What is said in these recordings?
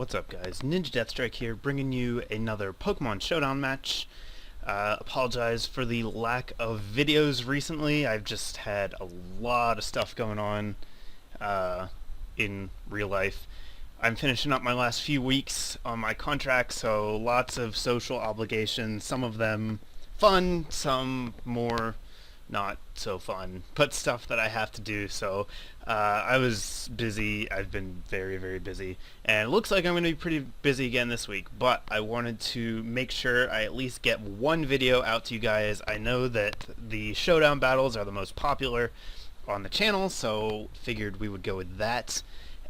What's up, guys? NinjaDeathStrike here, bringing you another Pokemon Showdown match. Apologize for the lack of videos recently. I've just had a lot of stuff going on in real life. I'm finishing up my last few weeks on my contract, so lots of social obligations, some of them fun, some more not so fun, but stuff that I have to do. So I was busy. I've been very, very busy, and it looks like I'm going to be pretty busy again this week, but I wanted to make sure I at least get one video out to you guys. I know that the Showdown battles are the most popular on the channel, so figured we would go with that.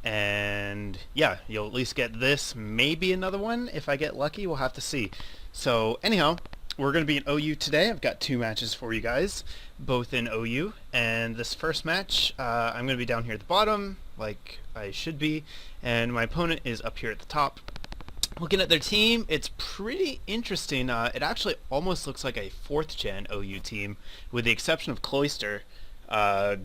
And yeah, you'll at least get this, maybe another one if I get lucky. We'll have to see. So anyhow, we're going to be in OU today. I've got two matches for you guys, both in OU, and this first match, I'm going to be down here at the bottom, like I should be, and my opponent is up here at the top. Looking at their team, it's pretty interesting. It actually almost looks like a 4th gen OU team, with the exception of Cloyster.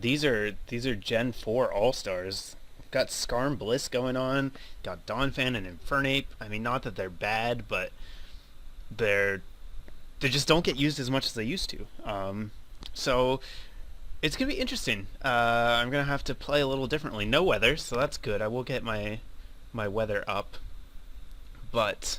These are Gen 4 All-Stars. Got Skarm Bliss going on, got Donphan and Infernape. I mean, not that they're bad, but they just don't get used as much as they used to. So it's gonna be interesting. I'm gonna have to play a little differently. No weather, so that's good. I will get my weather up. But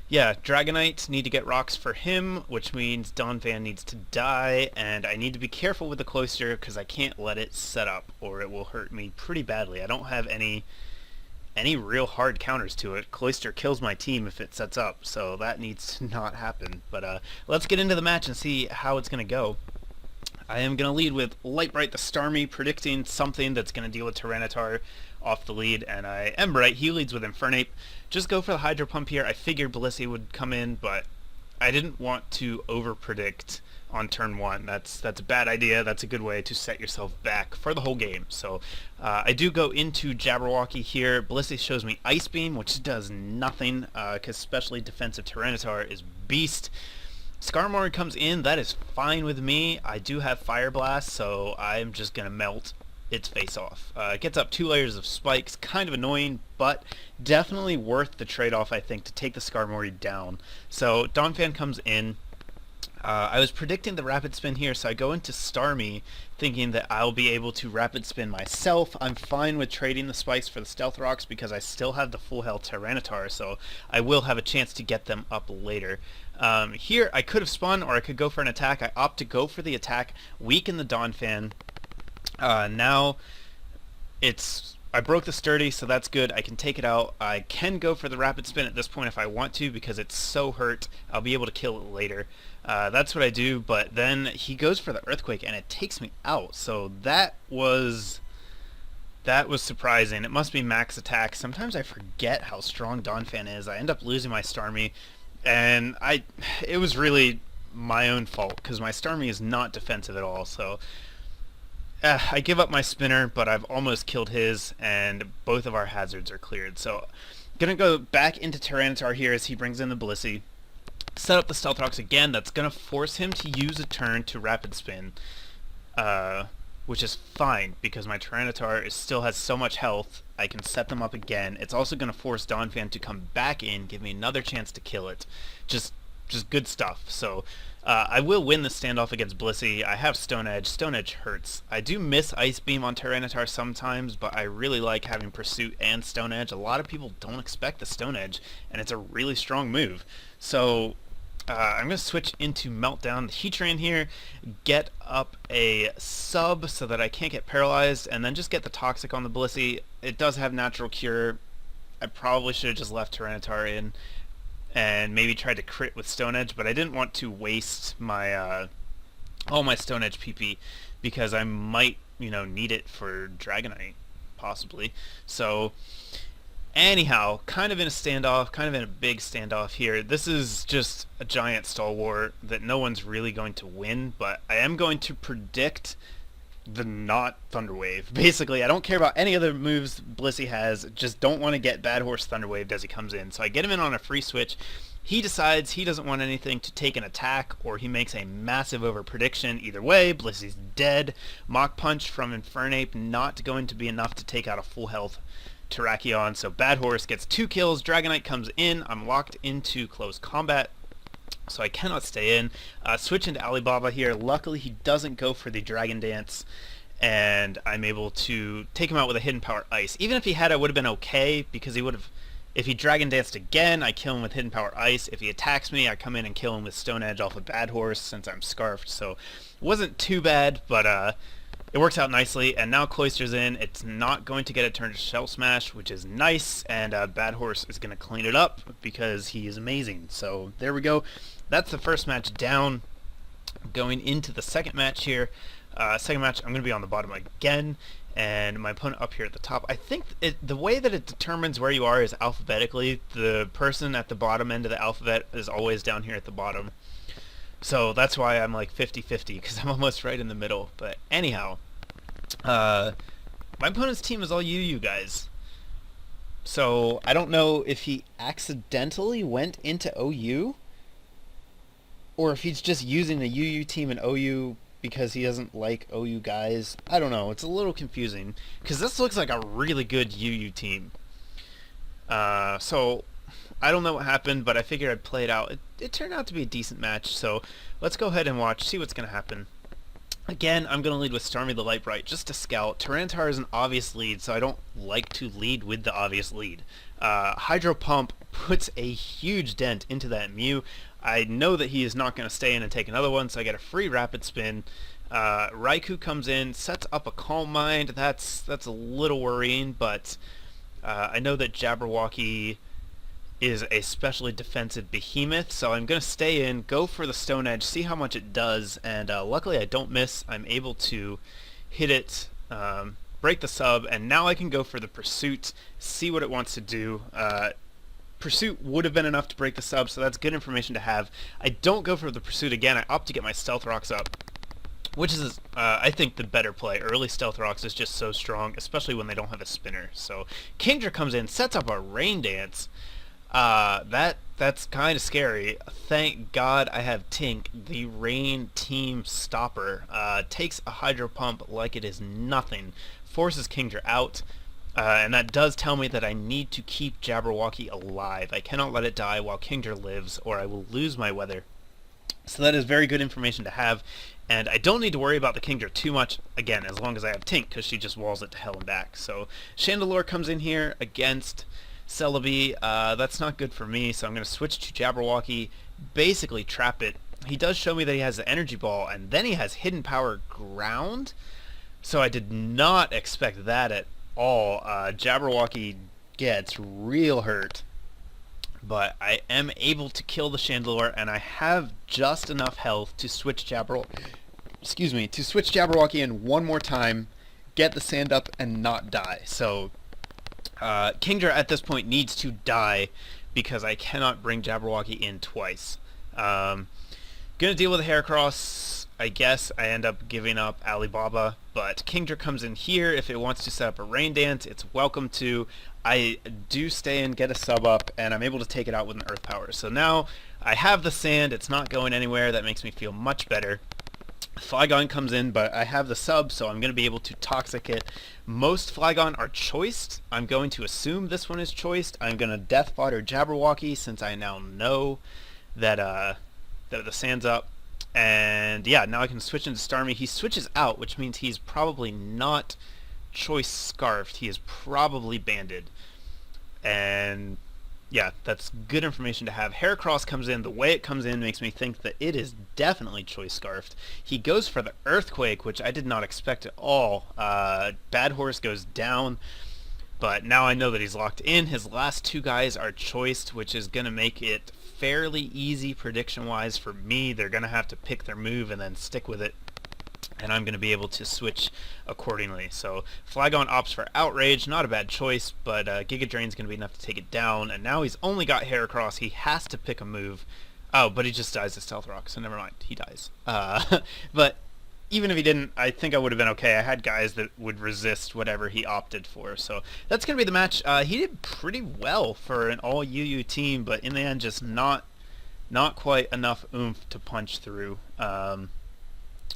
yeah, Dragonite, need to get rocks for him, which means Donphan needs to die, and I need to be careful with the Cloyster because I can't let it set up or it will hurt me pretty badly. I don't have any real hard counters to it. Cloyster kills my team if it sets up, so that needs to not happen. But let's get into the match and see how it's going to go. I am going to lead with Lightbright the Starmie, predicting something that's going to deal with Tyranitar off the lead, and I am right. He leads with Infernape. Just go for the Hydro Pump here. I figured Blissey would come in, but I didn't want to over-predict on turn 1. That's a bad idea. That's a good way to set yourself back for the whole game. So I do go into Jabberwocky here. Blissey shows me Ice Beam, which does nothing, because especially defensive Tyranitar is beast. Skarmory comes in. That is fine with me. I do have Fire Blast, so I'm just going to melt its face off. It gets up 2 layers of spikes, kind of annoying, but definitely worth the trade-off, I think, to take the Skarmory down. So Donphan comes in. I was predicting the Rapid Spin here, so I go into Starmie thinking that I'll be able to Rapid Spin myself. I'm fine with trading the spikes for the Stealth Rocks because I still have the full health Tyranitar, so I will have a chance to get them up later. Here, I could have spun, or I could go for an attack. I opt to go for the attack, weaken the Donphan. Now I broke the Sturdy, so that's good. I can take it out. I can go for the Rapid Spin at this point if I want to because it's so hurt. I'll be able to kill it later. That's what I do, but then he goes for the Earthquake and it takes me out. So that was surprising. It must be max attack. Sometimes I forget how strong Donphan is. I end up losing my Starmie, and it was really my own fault because my Starmie is not defensive at all. So I give up my spinner, but I've almost killed his, and both of our hazards are cleared. So gonna go back into Tyranitar here as he brings in the Blissey. Set up the Stealth Rocks again. That's gonna force him to use a turn to Rapid Spin, which is fine because my Tyranitar still has so much health. I can set them up again. It's also gonna force Donphan to come back in, give me another chance to kill it. Just good stuff. So I will win the standoff against Blissey. I have Stone Edge. Stone Edge hurts. I do miss Ice Beam on Tyranitar sometimes, but I really like having Pursuit and Stone Edge. A lot of people don't expect the Stone Edge, and it's a really strong move. So I'm going to switch into Meltdown, the Heatran here, get up a sub so that I can't get paralyzed, and then just get the Toxic on the Blissey. It does have Natural Cure. I probably should have just left Tyranitar in and maybe tried to crit with Stone Edge, but I didn't want to waste my all my Stone Edge PP because I might, need it for Dragonite, possibly. So anyhow, kind of in a standoff, kind of in a big standoff here. This is just a giant stalwart that no one's really going to win, but I am going to predict the not Thunder Wave. Basically, I don't care about any other moves Blissey has, just don't want to get Bad Horse Thunder Waved as he comes in. So I get him in on a free switch. He decides he doesn't want anything to take an attack, or he makes a massive over prediction. Either way, Blissey's dead. Mach Punch from Infernape not going to be enough to take out a full health Terrakion. So Bad Horse gets 2 kills. Dragonite comes in. I'm locked into close combat, so I cannot stay in. Switch into Alibaba here. Luckily, he doesn't go for the Dragon Dance, and I'm able to take him out with a Hidden Power Ice. Even if he had, I would have been okay, because he would have... If he Dragon Danced again, I kill him with Hidden Power Ice. If he attacks me, I come in and kill him with Stone Edge off of Bad Horse, since I'm Scarfed. So it wasn't too bad, but it works out nicely. And now Cloyster's in. It's not going to get a turn to Shell Smash, which is nice. And Bad Horse is going to clean it up because he is amazing. So there we go. That's the first match down. Going into the second match here. Second match, I'm going to be on the bottom again, and my opponent up here at the top. I think the way that it determines where you are is alphabetically. The person at the bottom end of the alphabet is always down here at the bottom. So that's why I'm like 50-50, because I'm almost right in the middle. But anyhow, my opponent's team is all UU guys. So I don't know if he accidentally went into OU, or if he's just using the UU team and OU because he doesn't like OU guys. I don't know. It's a little confusing, because this looks like a really good UU team. So I don't know what happened, but I figured I'd play it out. It turned out to be a decent match, so let's go ahead and watch, see what's going to happen. Again, I'm going to lead with Starmie the Light Bright, just to scout. Tyranitar is an obvious lead, so I don't like to lead with the obvious lead. Hydro Pump puts a huge dent into that Mew. I know that he is not going to stay in and take another one, so I get a free Rapid Spin. Raikou comes in, sets up a Calm Mind. That's a little worrying, but I know that Jabberwocky is a specially defensive behemoth, so I'm going to stay in, go for the Stone Edge, see how much it does, and luckily I don't miss. I'm able to hit it, break the sub, and now I can go for the Pursuit, see what it wants to do. Pursuit would have been enough to break the sub, so that's good information to have. I don't go for the Pursuit again. I opt to get my Stealth Rocks up, which is, I think, the better play. Early Stealth Rocks is just so strong, especially when they don't have a spinner. So Kingdra comes in, sets up a Rain Dance. That's kind of scary. Thank God I have Tink, the Rain Team Stopper. Takes a Hydro Pump like it is nothing, forces Kingdra out. And that does tell me that I need to keep Jabberwocky alive. I cannot let it die while Kingdra lives, or I will lose my weather. So that is very good information to have, and I don't need to worry about the Kingdra too much, again, as long as I have Tink, because she just walls it to hell and back. So Chandelure comes in here against Celebi. That's not good for me, so I'm going to switch to Jabberwocky, basically trap it. He does show me that he has the Energy Ball, and then he has Hidden Power Ground, so I did not expect that at all. Jabberwocky gets real hurt, but I am able to kill the Chandelure, and I have just enough health to switch Jabberwocky in one more time, get the sand up, and not die. So Kingdra at this point needs to die because I cannot bring Jabberwocky in twice. Gonna deal with a Heracross. I guess I end up giving up Alibaba, but Kingdra comes in here. If it wants to set up a Rain Dance, it's welcome to. I do stay and get a sub up, and I'm able to take it out with an Earth Power. So now I have the sand. It's not going anywhere. That makes me feel much better. Flygon comes in, but I have the sub, so I'm going to be able to Toxic it. Most Flygon are choiced. I'm going to assume this one is choiced. I'm going to Death Fodder Jabberwocky, since I now know that the sand's up. And yeah, now I can switch into Starmie. He switches out, which means he's probably not choice Scarfed. He is probably banded. And yeah, that's good information to have. Heracross comes in. The way it comes in makes me think that it is definitely choice Scarfed. He goes for the Earthquake, which I did not expect at all. Bad Horse goes down, but now I know that he's locked in. His last two guys are choiced, which is going to make it fairly easy prediction-wise for me. They're going to have to pick their move and then stick with it, and I'm going to be able to switch accordingly. So Flygon opts for Outrage, not a bad choice, but Giga Drain's going to be enough to take it down, and now he's only got Heracross. He has to pick a move. Oh, but he just dies to Stealth Rock, so never mind. He dies. But even if he didn't, I think I would have been okay. I had guys that would resist whatever he opted for. So that's going to be the match. He did pretty well for an all UU team, but in the end, just not quite enough oomph to punch through.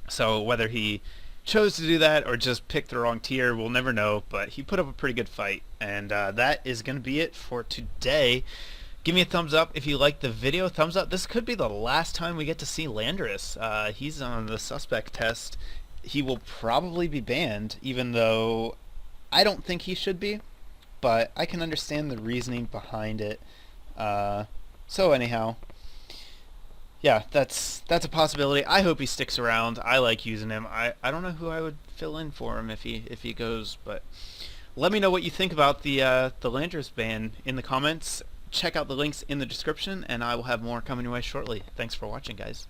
So whether he chose to do that or just picked the wrong tier, we'll never know, but he put up a pretty good fight. And that is going to be it for today. Give me a thumbs up if you liked the video. Thumbs up. This could be the last time we get to see Landorus. He's on the suspect test. He will probably be banned, even though I don't think he should be, but I can understand the reasoning behind it. So anyhow, yeah, that's a possibility. I hope he sticks around. I like using him. I don't know who I would fill in for him if he goes, but let me know what you think about the Landorus ban in the comments. Check out the links in the description, and I will have more coming your way shortly. Thanks for watching, guys.